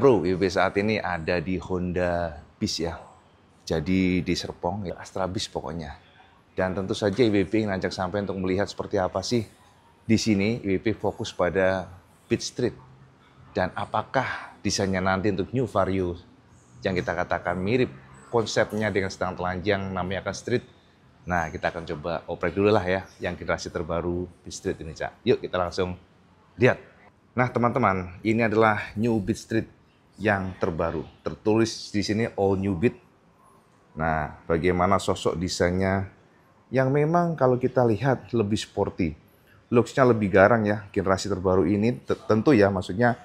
bro, WP saat ini ada di Honda Bis ya. Jadi di Serpong, ya Astra Bis pokoknya. Dan tentu saja IWP ingin ajak sampai untuk melihat seperti apa sih di sini IWP fokus pada Beat Street. Dan apakah desainnya nanti untuk New Vario yang kita katakan mirip konsepnya dengan sedang telanjang namanya akan Street. Nah, kita akan coba oprek dulu lah ya yang generasi terbaru Beat Street ini, Cak. Yuk kita langsung lihat. Nah, teman-teman, ini adalah New Beat Street yang terbaru. Tertulis di sini All New Beat. Nah, bagaimana sosok desainnya yang memang kalau kita lihat lebih sporty. Looks-nya lebih garang ya, generasi terbaru ini tentu ya, maksudnya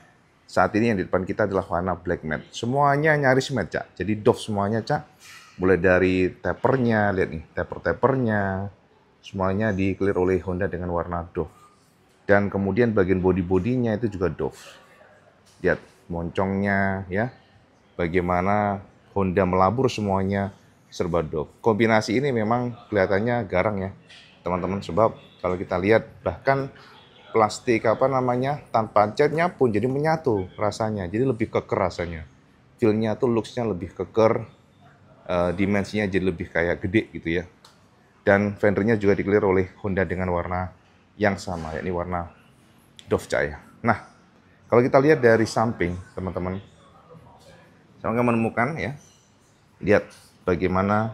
saat ini yang di depan kita adalah warna black matte. Semuanya nyaris matte, Cak. Jadi doff semuanya, Cak. Mulai dari tapernya, lihat nih, taper-tapernya. Semuanya di-clear oleh Honda dengan warna doff. Dan kemudian bagian body-bodinya itu juga doff. Lihat moncongnya ya. Bagaimana Honda melabur semuanya serba doff. Kombinasi ini memang kelihatannya garang ya, teman-teman, sebab kalau kita lihat bahkan plastik tanpa catnya pun jadi menyatu rasanya, jadi lebih keker rasanya. Feel-nya tuh looks-nya lebih keker, dimensinya jadi lebih kayak gede gitu ya. Dan fendernya juga di-clear oleh Honda dengan warna yang sama, yakni warna doff, Cak ya. Nah, kalau kita lihat dari samping, teman-teman, saya akan menemukan ya, lihat bagaimana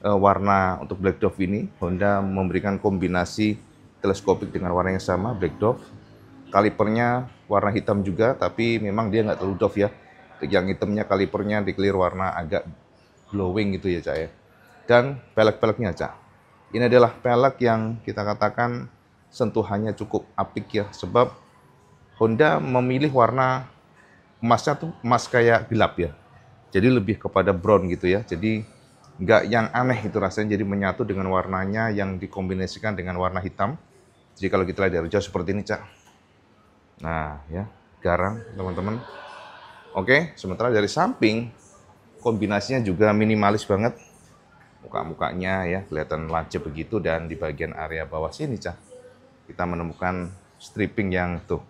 warna untuk black doff ini. Honda memberikan kombinasi teleskopik dengan warna yang sama, black doff. Kalipernya warna hitam juga, tapi memang dia nggak terlalu doff ya. Yang hitamnya kalipernya di-clear warna agak glowing gitu ya, Cak ya. Dan pelek-peleknya, Cak. Ini adalah pelek yang kita katakan sentuhannya cukup apik ya, sebab Honda memilih warna emasnya tuh emas kayak gelap ya. Jadi lebih kepada brown gitu ya. Jadi nggak yang aneh itu rasanya, jadi menyatu dengan warnanya yang dikombinasikan dengan warna hitam. Jadi kalau kita lihat dari jauh seperti ini, Cak. Nah ya, garang teman-teman. Oke, sementara dari samping kombinasinya juga minimalis banget. Muka-mukanya ya kelihatan lancip begitu, dan di bagian area bawah sini, Cak, kita menemukan stripping yang tuh.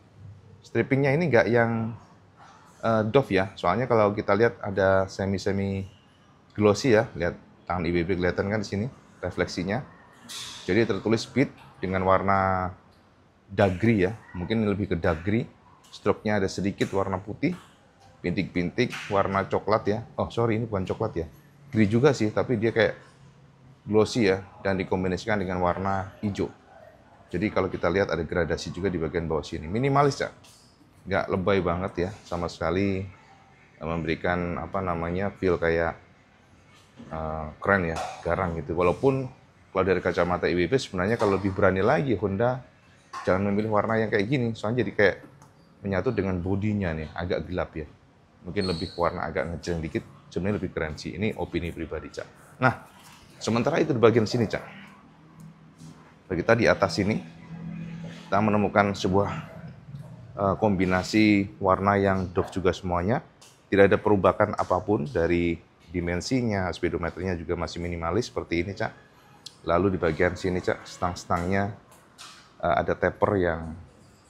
Strippingnya ini nggak yang doff ya, soalnya kalau kita lihat ada semi-semi glossy ya, lihat tangan IWB kelihatan kan di sini refleksinya. Jadi tertulis Beat dengan warna dark grey ya, mungkin lebih ke dark grey. Stroke-nya ada sedikit warna putih, bintik-bintik warna coklat ya. Oh sorry, ini bukan coklat ya, grey juga sih, tapi dia kayak glossy ya, dan dikombinasikan dengan warna hijau. Jadi kalau kita lihat ada gradasi juga di bagian bawah sini. Minimalis ya, nggak lebay banget ya, sama sekali memberikan feel kayak keren ya, garang gitu. Walaupun kalau dari kacamata IWB sebenarnya kalau lebih berani lagi Honda jangan memilih warna yang kayak gini, soalnya jadi kayak menyatu dengan bodinya nih, agak gelap ya. Mungkin lebih ke warna agak ngejreng dikit, sebenarnya lebih keren sih. Ini opini pribadi, Cak. Nah, sementara itu di bagian sini, Cak. Kita di atas sini, kita menemukan sebuah kombinasi warna yang doff juga semuanya. Tidak ada perubahan apapun dari dimensinya, speedometernya juga masih minimalis seperti ini, Cak. Lalu di bagian sini, Cak, stang-stangnya ada taper yang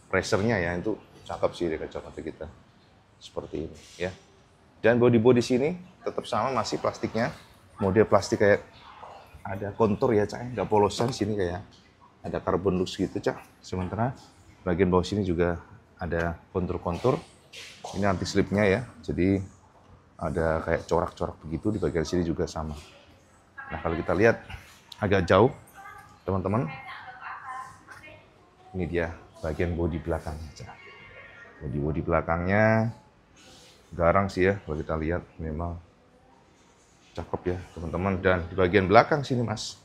racernya ya, itu cakep sih dari kacamata kita. Seperti ini ya. Dan body sini tetap sama, masih plastiknya. Model plastik kayak ada kontur ya, Cak, nggak polosan sini kayak ada carbon lux gitu, Cak. Sementara bagian bawah sini juga ada kontur-kontur. Ini anti slipnya ya, jadi ada kayak corak-corak begitu. Di bagian sini juga sama. Nah kalau kita lihat agak jauh, teman-teman, ini dia bagian bodi belakangnya, Cak. Bodi belakangnya garang sih ya, kalau kita lihat memang cakep ya, teman-teman. Dan di bagian belakang sini, Mas,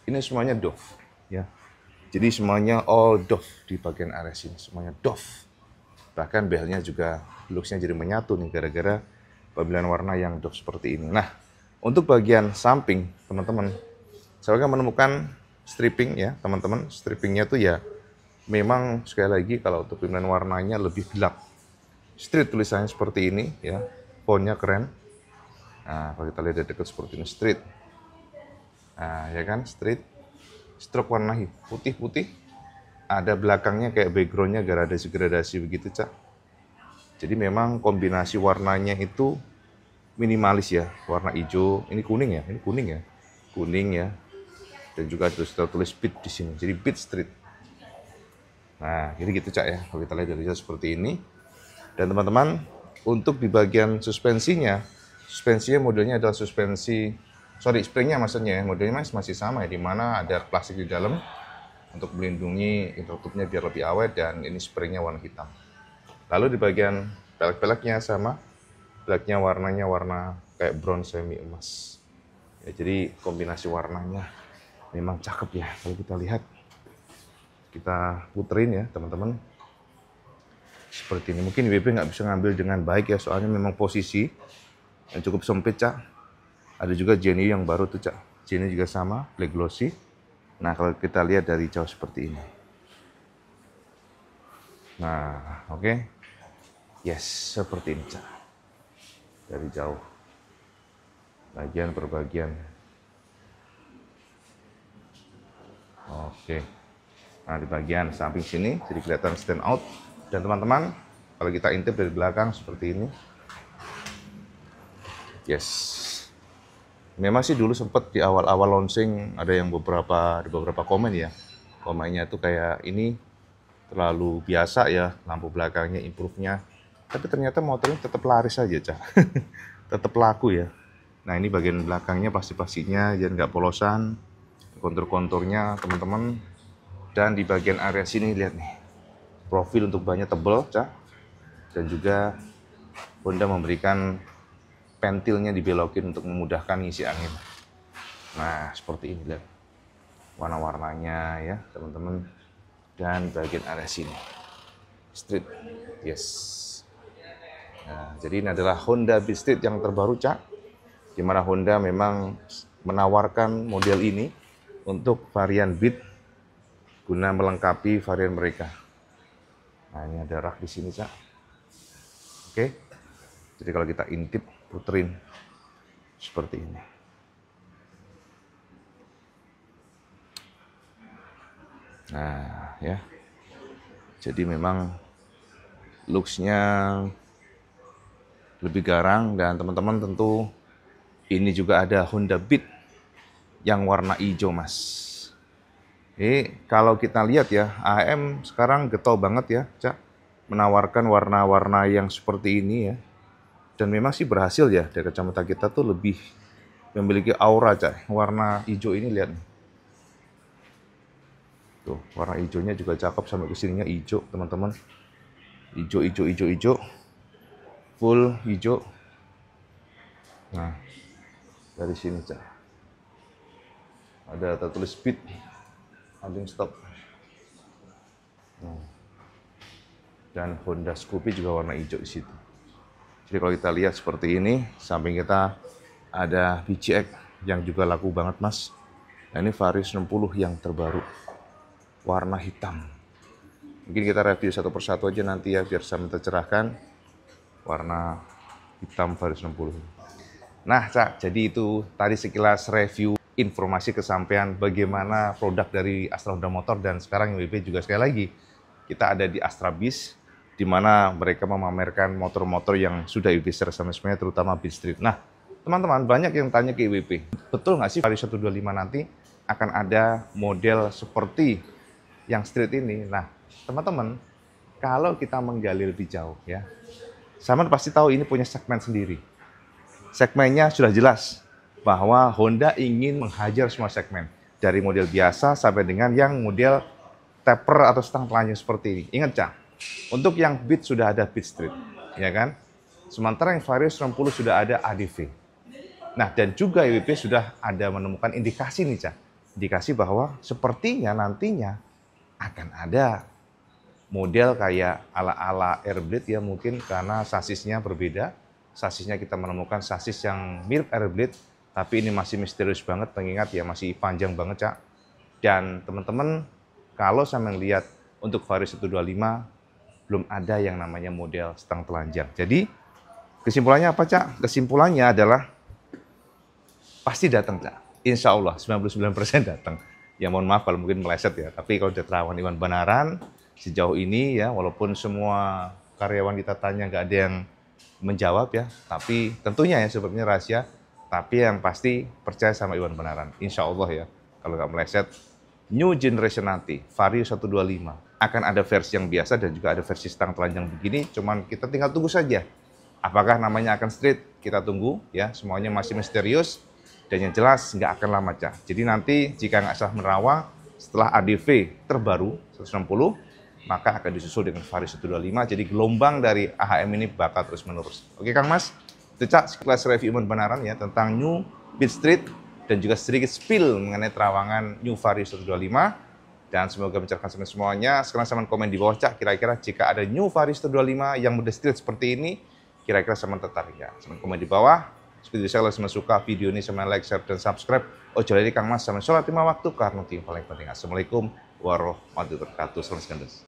ini semuanya doff ya. Jadi semuanya all doff di bagian area sini, semuanya doff. Bahkan belnya juga looks-nya jadi menyatu nih gara-gara pemilihan warna yang doff seperti ini. Nah, untuk bagian samping, teman-teman, saya akan menemukan stripping ya, teman-teman. Strippingnya tuh ya memang sekali lagi kalau untuk pemilihan warnanya lebih gelap. Street tulisannya seperti ini ya, fontnya keren. Nah, kalau kita lihat dari dekat seperti ini, Street. Nah, ya kan, Street. Stroke warna putih-putih, ada belakangnya kayak backgroundnya gradasi-gradasi begitu, Cak. Jadi memang kombinasi warnanya itu minimalis ya, warna hijau, ini kuning ya, kuning ya, dan juga tulis Beat di sini, jadi Beat Street. Nah, jadi gitu Cak ya, kalau kita lihat dari seperti ini. Dan teman-teman, untuk di bagian suspensinya modelnya adalah springnya maksudnya ya, modelnya masih sama ya, dimana ada plastik di dalam untuk melindungi intertubnya biar lebih awet, dan ini springnya warna hitam. Lalu di bagian pelek-peleknya sama, peleknya warnanya warna kayak bronze semi emas. Ya, jadi kombinasi warnanya memang cakep ya kalau kita lihat. Kita puterin ya teman-teman. Seperti ini. Mungkin IWB nggak bisa ngambil dengan baik ya, soalnya memang posisi yang cukup sempit Cak. Ada juga Jenny yang baru tuh Cak. Jenny juga sama, black glossy. Nah kalau kita lihat dari jauh seperti ini. Nah oke. Yes, seperti ini Cak. Dari jauh. Bagian per bagian. Oke. Nah di bagian samping sini jadi kelihatan stand out. Dan teman-teman, kalau kita intip dari belakang seperti ini. Yes. Memang sih dulu sempat di awal-awal launching ada yang beberapa komen ya. Komennya itu kayak ini terlalu biasa ya, lampu belakangnya improve-nya. Tapi ternyata motor ini tetap laris aja, Cak. Tetap laku ya. Nah, ini bagian belakangnya pasti-pastinya jadi nggak polosan. Kontur-konturnya teman-teman. Dan di bagian area sini lihat nih. Profil untuk bannya tebal, Cak. Dan juga Honda memberikan pentilnya dibelokin untuk memudahkan ngisi angin. Nah, seperti ini lihat. Warna-warnanya ya, teman-teman. Dan bagian area sini. Street. Yes. Nah, jadi ini adalah Honda Beat Street yang terbaru, Cak. Di mana Honda memang menawarkan model ini untuk varian Beat guna melengkapi varian mereka. Nah, ini ada rak di sini, Cak. Oke. Jadi kalau kita intip, puterin seperti ini. Nah, ya. Jadi memang looks-nya lebih garang, dan teman-teman tentu ini juga ada Honda Beat yang warna hijau, Mas. Kalau kita lihat ya, AM sekarang getol banget ya, Cak, menawarkan warna-warna yang seperti ini ya. Dan memang sih berhasil ya, dari kacamata kita tuh lebih memiliki aura, Cak. Warna hijau ini lihat. Tuh, warna hijaunya juga cakep, sampai kesininya hijau, teman-teman. Hijau. Full hijau. Nah, dari sini, Cak. Ada tertulis Beat. Hunting stop. Dan Honda Scoopy juga warna hijau di situ. Jadi kalau kita lihat seperti ini, samping kita ada BCX yang juga laku banget, Mas. Nah, ini Vario 60 yang terbaru, warna hitam. Mungkin kita review satu persatu aja nanti ya, biar saya tercerahkan. Warna hitam Vario 60. Nah, Cak, jadi itu tadi sekilas review informasi kesampaian bagaimana produk dari Astra Honda Motor. Dan sekarang IWB juga sekali lagi kita ada di Astra Bis, di mana mereka memamerkan motor-motor yang sudah IWB secara semuanya, terutama Beat Street. Nah, teman-teman banyak yang tanya ke IWB, betul nggak sih Vario 125 nanti akan ada model seperti yang Street ini? Nah, teman-teman, kalau kita menggali lebih jauh ya, sama pasti tahu ini punya segmen sendiri. Segmennya sudah jelas bahwa Honda ingin menghajar semua segmen, dari model biasa sampai dengan yang model taper atau stang telanjang seperti ini. Ingat, Cak, untuk yang Beat sudah ada Beat Street, ya kan? Sementara yang Vario 90 sudah ada ADV. Nah, dan juga IWB sudah ada menemukan indikasi nih, Cak. Indikasi bahwa sepertinya nantinya akan ada model kayak ala-ala Airblade ya, mungkin karena sasisnya berbeda. Sasisnya kita menemukan sasis yang mirip Airblade, tapi ini masih misterius banget, mengingat ya masih panjang banget, Cak. Dan teman-teman, kalau saya melihat untuk Vario 125, belum ada yang namanya model stang telanjang. Jadi, kesimpulannya apa, Cak? Kesimpulannya adalah pasti datang, Cak. Insya Allah, 99% datang. Ya mohon maaf kalau mungkin meleset ya, tapi kalau dari Terawan Iwan Banaran, sejauh ini ya, walaupun semua karyawan kita tanya nggak ada yang menjawab ya. Tapi tentunya ya sebabnya rahasia. Tapi yang pasti percaya sama Iwan Benaran. Insya Allah ya, kalau nggak meleset. New generation nanti, Vario 125. Akan ada versi yang biasa dan juga ada versi stang telanjang begini. Cuman kita tinggal tunggu saja. Apakah namanya akan street? Kita tunggu ya. Semuanya masih misterius. Dan yang jelas nggak akan lama, Cak. Jadi nanti jika nggak salah menerawang, setelah ADV terbaru 160, maka akan disusul dengan Vario 125. Jadi gelombang dari AHM ini bakal terus menerus. Oke Kang Mas? Itu Cak, sekilas review Iwan Benaran ya tentang New Beat Street dan juga sedikit spill mengenai terawangan New Vario 125. Dan semoga mencerahkan semuanya. Sekarang sama komen di bawah, Cak, kira-kira jika ada New Vario 125 yang mode street seperti ini, kira-kira sama tertarik ya. Sama komen di bawah. Seperti saya kalau suka video ini, sama like, share, dan subscribe. Ojo lali Kang Mas sama sholat 5 waktu karena yang paling penting. Assalamualaikum warahmatullahi wabarakatuh. Salam sekandos.